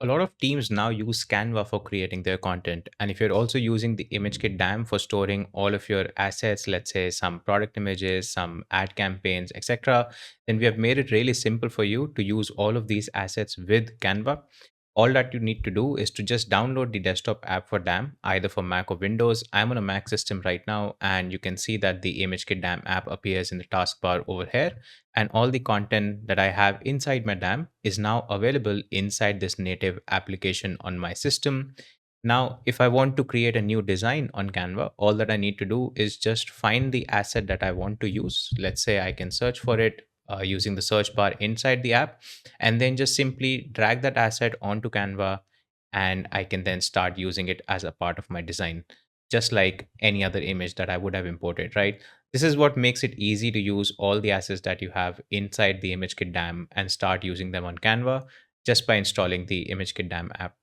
A lot of teams now use Canva for creating their content. And if you're also using the ImageKit DAM for storing all of your assets, let's say some product images, some ad campaigns, etc., then we have made it really simple for you to use all of these assets with Canva. All that you need to do is to just download the desktop app for DAM, either for Mac or Windows. I'm on a Mac system right now, and you can see that the ImageKit DAM app appears in the taskbar over here. And all the content that I have inside my DAM is now available inside this native application on my system. Now, if I want to create a new design on Canva, all that I need to do is just find the asset that I want to use. Let's say I can search for it using the search bar inside the app, and then just simply drag that asset onto Canva, and I can then start using it as a part of my design, just like any other image that I would have imported, right? This is what makes it easy to use all the assets that you have inside the ImageKit DAM and start using them on Canva just by installing the ImageKit DAM app.